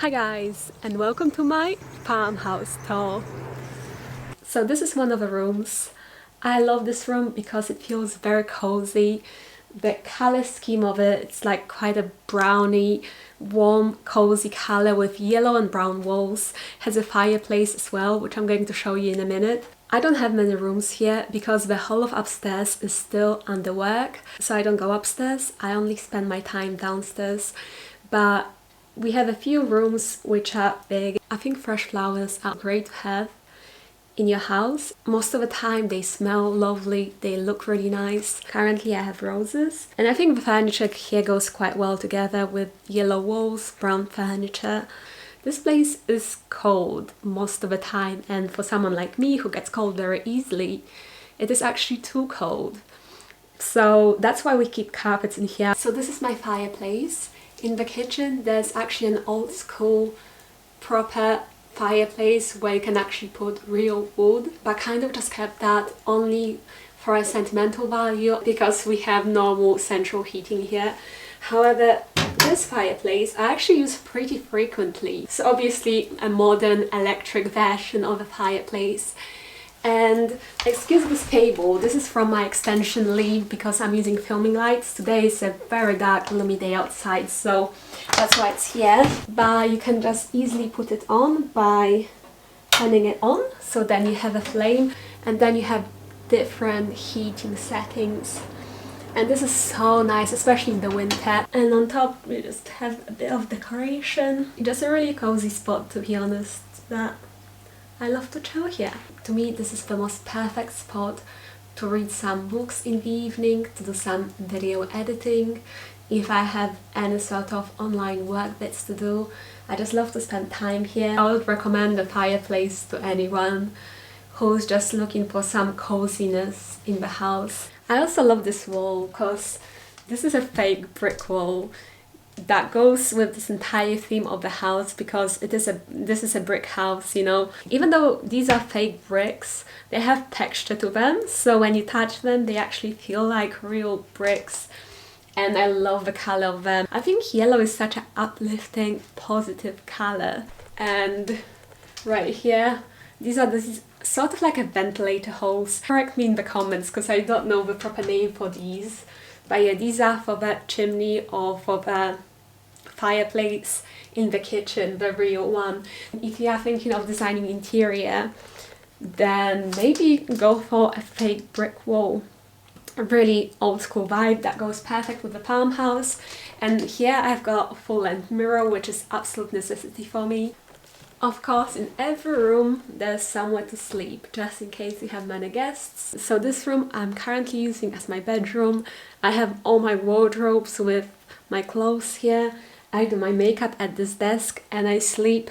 Hi guys, and welcome to my farmhouse tour. So this is one of the rooms. I love this room because it feels very cozy. The color scheme of it, it's like quite a browny, warm, cozy color with yellow and brown walls. Has a fireplace as well, which I'm going to show you in a minute. I don't have many rooms here because the whole of upstairs is still under work, so I don't go upstairs. I only spend my time downstairs. But we have a few rooms which are big. I think fresh flowers are great to have in your house. Most of the time they smell lovely, they look really nice. Currently I have roses, and I think the furniture here goes quite well together with yellow walls, brown furniture. This place is cold most of the time, and for someone like me who gets cold very easily, it is actually too cold. So that's why we keep carpets in here. So this is my fireplace. In the kitchen there's actually an old school proper fireplace where you can actually put real wood, but kind of just kept that only for a sentimental value because we have normal central heating here. However, this fireplace I actually use pretty frequently. So obviously a modern electric version of a fireplace. And excuse this table, this is from my extension lead because I'm using filming lights. Today is a very dark, gloomy day outside, so that's why it's here. But you can just easily put it on by turning it on, so then you have a flame, and then you have different heating settings. And this is so nice, especially in the winter. And on top we just have a bit of decoration. Just a really cozy spot, to be honest, that I love to chill here. To me, this is the most perfect spot to read some books in the evening, to do some video editing. If I have any sort of online work bits to do, I just love to spend time here. I would recommend the fireplace to anyone who's just looking for some coziness in the house. I also love this wall because this is a fake brick wall that goes with this entire theme of the house, because this is a brick house, you know. Even though these are fake bricks, they have texture to them, so when you touch them they actually feel like real bricks, and I love the color of them. I think yellow is such an uplifting, positive color. And right here, these are this sort of like a ventilator holes. Correct me in the comments because I don't know the proper name for these. But yeah, these are for the chimney or for the fireplace in the kitchen, the real one. If you are thinking of designing interior, then maybe go for a fake brick wall. A really old school vibe that goes perfect with the farmhouse. And here I've got a full-length mirror, which is absolute necessity for me. Of course, in every room there's somewhere to sleep, just in case you have many guests. So this room I'm currently using as my bedroom. I have all my wardrobes with my clothes here. I do my makeup at this desk and I sleep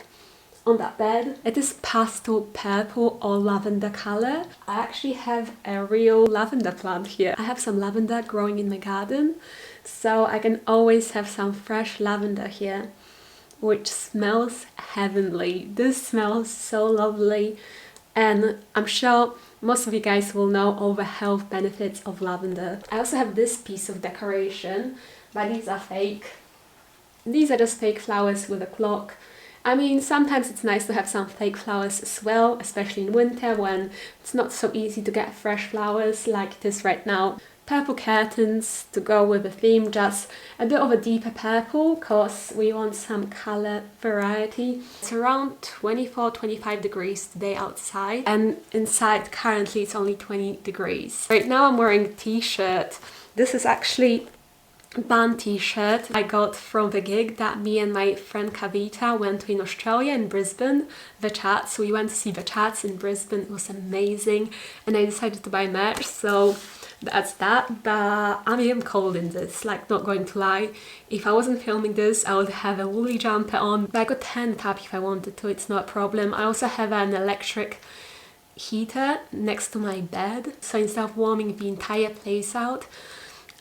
on that bed. It is pastel purple or lavender color. I actually have a real lavender plant here. I have some lavender growing in my garden, so I can always have some fresh lavender here, which smells heavenly. This smells so lovely, and I'm sure most of you guys will know all the health benefits of lavender. I also have this piece of decoration, but these are fake. These are just fake flowers with a clock. I mean, sometimes it's nice to have some fake flowers as well, especially in winter when it's not so easy to get fresh flowers like it is right now. Purple curtains to go with the theme, just a bit of a deeper purple because we want some color variety. It's around 24-25 degrees today outside, and inside currently it's only 20 degrees. Right now I'm wearing a t-shirt. This is actually a band t-shirt I got from the gig that me and my friend Kavita went to in Australia, in Brisbane, the Chats. We went to see the Chats in Brisbane. It was amazing, and I decided to buy merch, so that's that. But I am cold in this, like, not going to lie. If I wasn't filming this I would have a woolly jumper on, but I could tan it up if I wanted to, it's not a problem. I also have an electric heater next to my bed, so instead of warming the entire place out,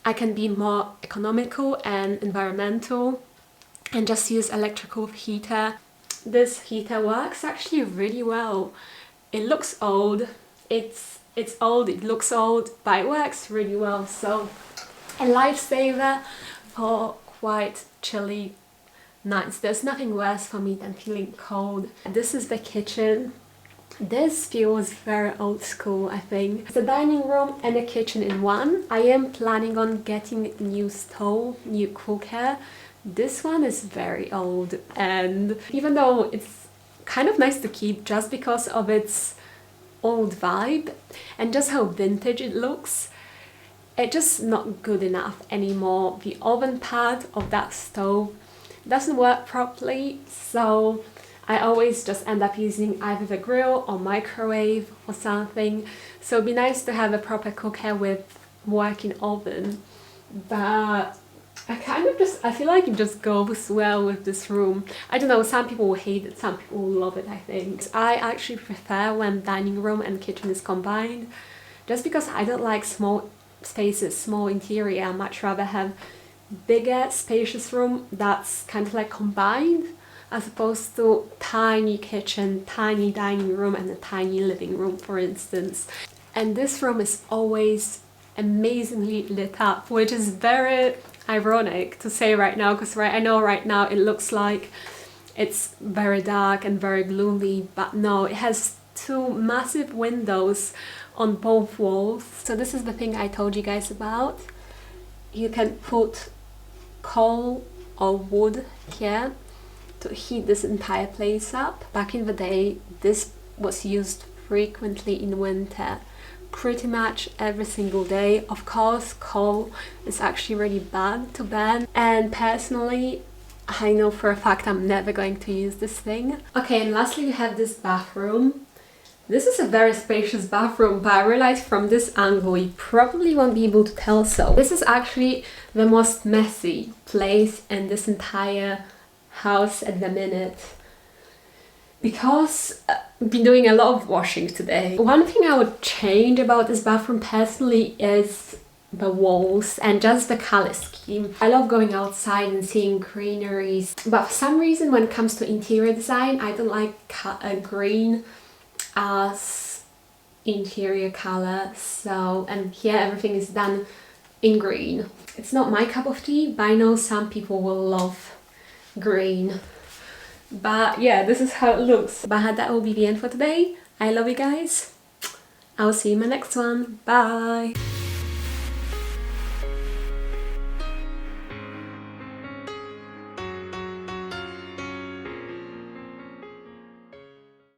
I can be more economical and environmental and just use electrical heater. This heater works actually really well. It looks old, it's old, it looks old, but it works really well. So a lifesaver for quite chilly nights. There's nothing worse for me than feeling cold. This is the kitchen. This feels very old school, I think. It's a dining room and a kitchen in one. I am planning on getting a new stove, new cooker. This one is very old, and even though it's kind of nice to keep just because of its old vibe and just how vintage it looks, it's just not good enough anymore. The oven pad of that stove doesn't work properly, so I always just end up using either the grill or microwave or something. So it'd be nice to have a proper cooker with working oven, but I feel like it just goes well with this room. I don't know, some people will hate it, some people will love it, I think. I actually prefer when dining room and kitchen is combined, just because I don't like small spaces, small interior. I much rather have bigger, spacious room that's kind of like combined, as opposed to tiny kitchen, tiny dining room and a tiny living room, for instance. And this room is always amazingly lit up, which is very ironic to say right now, because I know right now it looks like it's very dark and very gloomy, but no, it has two massive windows on both walls. So this is the thing I told you guys about. You can put coal or wood here to heat this entire place up. Back in the day, this was used frequently in winter, pretty much every single day. Of course, coal is actually really bad to burn, and personally, I know for a fact I'm never going to use this thing. Okay, and lastly we have this bathroom. This is a very spacious bathroom, but I realized from this angle you probably won't be able to tell so. This is actually the most messy place in this entire house at the minute, because I've been doing a lot of washing today. One thing I would change about this bathroom personally is the walls and just the color scheme. I love going outside and seeing greeneries, but for some reason when it comes to interior design, I don't like green as interior color. So, and here everything is done in green. It's not my cup of tea, but I know some people will love green. But yeah, this is how it looks. But that will be the end for today. I love you guys. I'll see you in my next one. Bye.